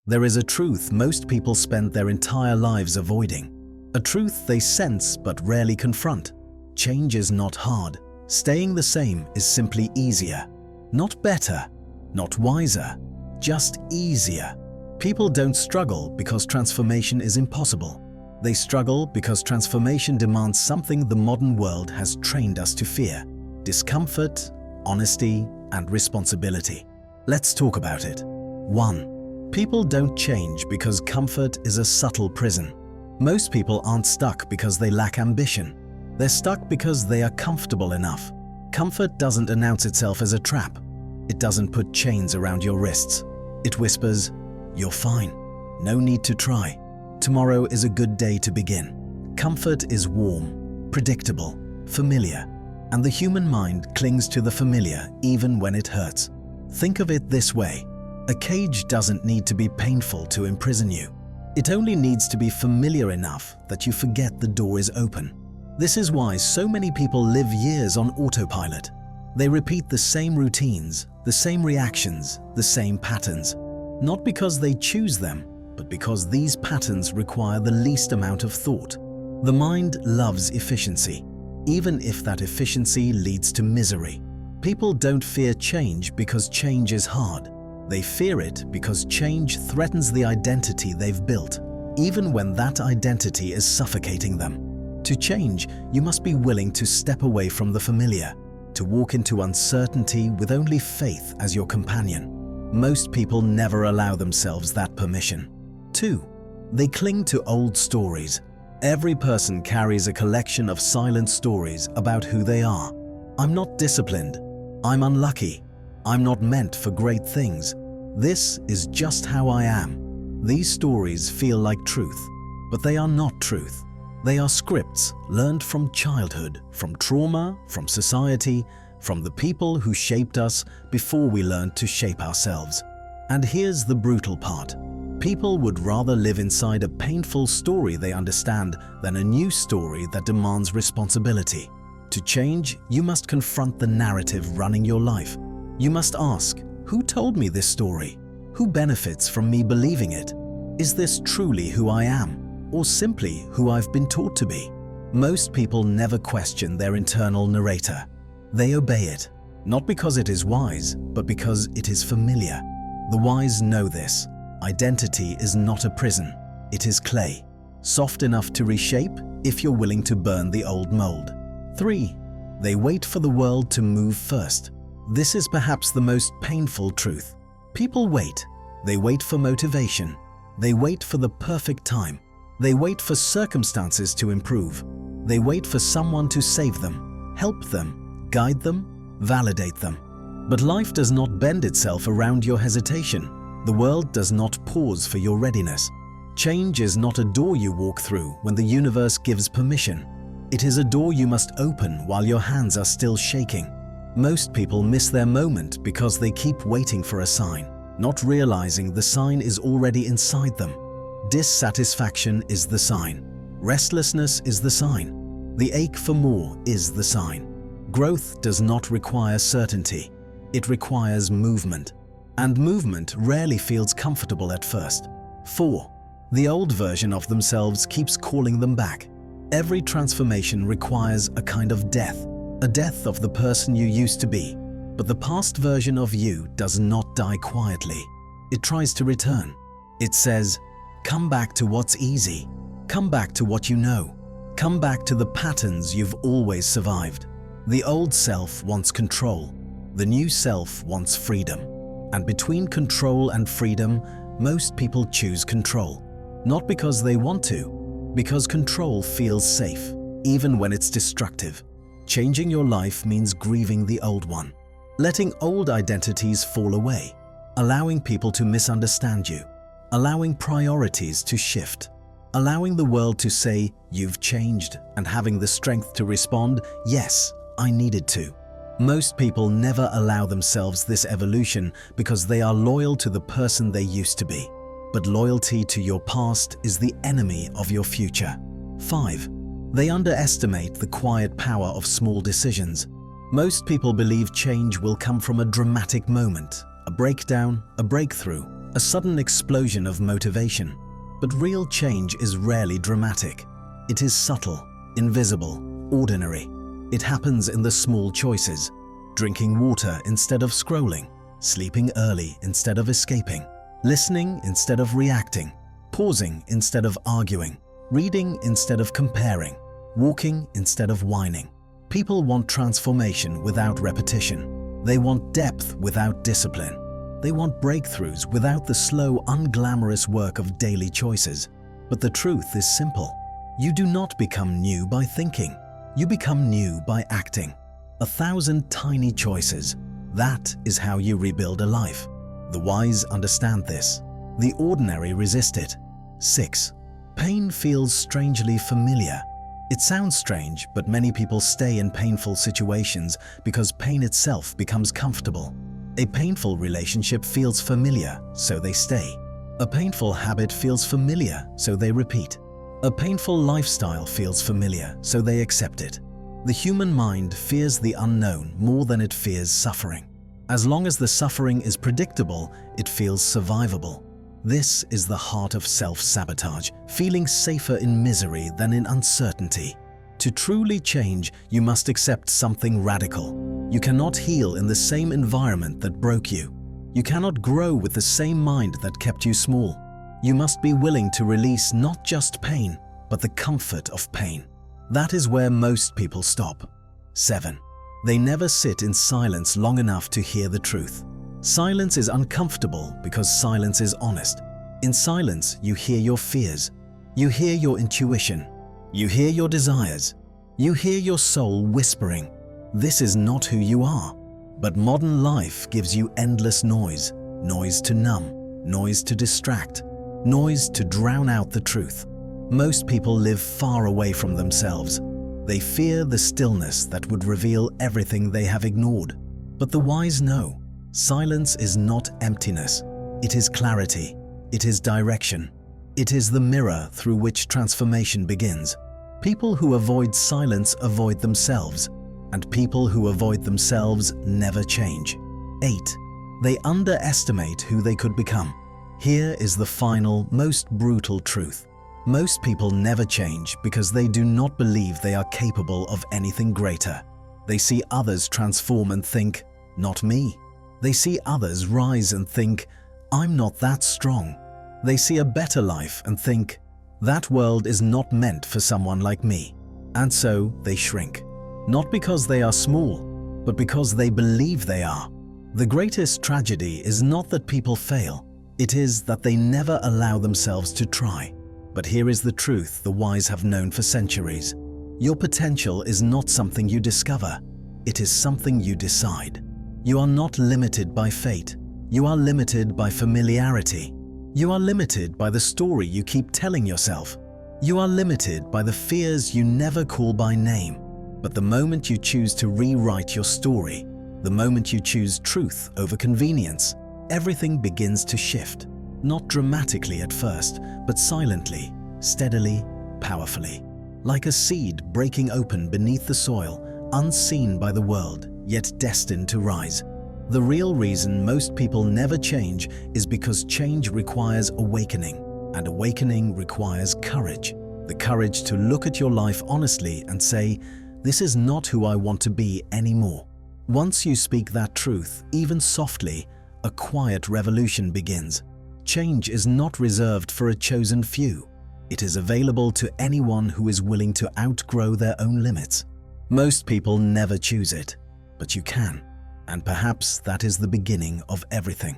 There is a truth most people spend their entire lives avoiding. A truth they sense but rarely confront. Change is not hard. Staying the same is simply easier. Not better, not wiser, just easier. People don't struggle because transformation is impossible. They struggle because transformation demands something the modern world has trained us to fear: discomfort, honesty, and responsibility. Let's talk about it. 1. People don't change because comfort is a subtle prison. Most people aren't stuck because they lack ambition. They're stuck because they are comfortable enough. Comfort doesn't announce itself as a trap. It doesn't put chains around your wrists. It whispers, "You're fine. No need to try. Tomorrow is a good day to begin." Comfort is warm, predictable, familiar, and the human mind clings to the familiar even when it hurts. Think of it this way: a cage doesn't need to be painful to imprison you. It only needs to be familiar enough that you forget the door is open. This is why so many people live years on autopilot. They repeat the same routines, the same reactions, the same patterns. Not because they choose them, but because these patterns require the least amount of thought. The mind loves efficiency, even if that efficiency leads to misery. People don't fear change because change is hard. They fear it because change threatens the identity they've built, even when that identity is suffocating them. To change, you must be willing to step away from the familiar, to walk into uncertainty with only faith as your companion. Most people never allow themselves that permission. 2. They cling to old stories. Every person carries a collection of silent stories about who they are. I'm not disciplined. I'm unlucky. I'm not meant for great things. This is just how I am. These stories feel like truth, but they are not truth. They are scripts learned from childhood, from trauma, from society, from the people who shaped us before we learned to shape ourselves. And here's the brutal part. People would rather live inside a painful story they understand than a new story that demands responsibility. To change, you must confront the narrative running your life. You must ask, who told me this story? Who benefits from me believing it? Is this truly who I am, or simply who I've been taught to be? Most people never question their internal narrator. They obey it, not because it is wise, but because it is familiar. The wise know this. Identity is not a prison. It is clay, soft enough to reshape if you're willing to burn the old mold. 3. They wait for the world to move first. This is perhaps the most painful truth. People wait. They wait for motivation. They wait for the perfect time. They wait for circumstances to improve. They wait for someone to save them, help them, guide them, validate them. But life does not bend itself around your hesitation. The world does not pause for your readiness. Change is not a door you walk through when the universe gives permission. It is a door you must open while your hands are still shaking. Most people miss their moment because they keep waiting for a sign, not realizing the sign is already inside them. Dissatisfaction is the sign. Restlessness is the sign. The ache for more is the sign. Growth does not require certainty. It requires movement. And movement rarely feels comfortable at first. 4. The old version of themselves keeps calling them back. Every transformation requires a kind of death, a death of the person you used to be. But the past version of you does not die quietly. It tries to return. It says, come back to what's easy. Come back to what you know. Come back to the patterns you've always survived. The old self wants control. The new self wants freedom. And between control and freedom, most people choose control. Not because they want to, because control feels safe, even when it's destructive. Changing your life means grieving the old one, letting old identities fall away, allowing people to misunderstand you, allowing priorities to shift, allowing the world to say, you've changed, and having the strength to respond, yes, I needed to. Most people never allow themselves this evolution because they are loyal to the person they used to be. But loyalty to your past is the enemy of your future. 5. They underestimate the quiet power of small decisions. Most people believe change will come from a dramatic moment, a breakdown, a breakthrough, a sudden explosion of motivation. But real change is rarely dramatic. It is subtle, invisible, ordinary. It happens in the small choices: drinking water instead of scrolling, sleeping early instead of escaping, listening instead of reacting, pausing instead of arguing, reading instead of comparing, walking instead of whining. People want transformation without repetition. They want depth without discipline. They want breakthroughs without the slow, unglamorous work of daily choices. But the truth is simple. You do not become new by thinking. You become new by acting. 1,000 tiny choices. That is how you rebuild a life. The wise understand this. The ordinary resist it. 6. Pain feels strangely familiar. It sounds strange, but many people stay in painful situations because pain itself becomes comfortable. A painful relationship feels familiar, so they stay. A painful habit feels familiar, so they repeat. A painful lifestyle feels familiar, so they accept it. The human mind fears the unknown more than it fears suffering. As long as the suffering is predictable, it feels survivable. This is the heart of self-sabotage, feeling safer in misery than in uncertainty. To truly change, you must accept something radical. You cannot heal in the same environment that broke you. You cannot grow with the same mind that kept you small. You must be willing to release not just pain, but the comfort of pain. That is where most people stop. 7. They never sit in silence long enough to hear the truth. Silence is uncomfortable because silence is honest. In silence, you hear your fears. You hear your intuition. You hear your desires. You hear your soul whispering, "This is not who you are." But modern life gives you endless noise. Noise to numb, noise to distract, noise to drown out the truth. Most people live far away from themselves. They fear the stillness that would reveal everything they have ignored. But the wise know. Silence is not emptiness. It is clarity. It is direction. It is the mirror through which transformation begins. People who avoid silence avoid themselves, and people who avoid themselves never change. 8. They underestimate who they could become. Here is the final, most brutal truth. Most people never change because they do not believe they are capable of anything greater. They see others transform and think, "Not me." They see others rise and think, "I'm not that strong." They see a better life and think, "That world is not meant for someone like me." And so they shrink. Not because they are small, but because they believe they are. The greatest tragedy is not that people fail. It is that they never allow themselves to try. But here is the truth the wise have known for centuries. Your potential is not something you discover. It is something you decide. You are not limited by fate. You are limited by familiarity. You are limited by the story you keep telling yourself. You are limited by the fears you never call by name. But the moment you choose to rewrite your story, the moment you choose truth over convenience, everything begins to shift. Not dramatically at first, but silently, steadily, powerfully. Like a seed breaking open beneath the soil, unseen by the world, yet destined to rise. The real reason most people never change is because change requires awakening, and awakening requires courage. The courage to look at your life honestly and say, "This is not who I want to be anymore." Once you speak that truth, even softly, a quiet revolution begins. Change is not reserved for a chosen few. It is available to anyone who is willing to outgrow their own limits. Most people never choose it, but you can. And perhaps that is the beginning of everything.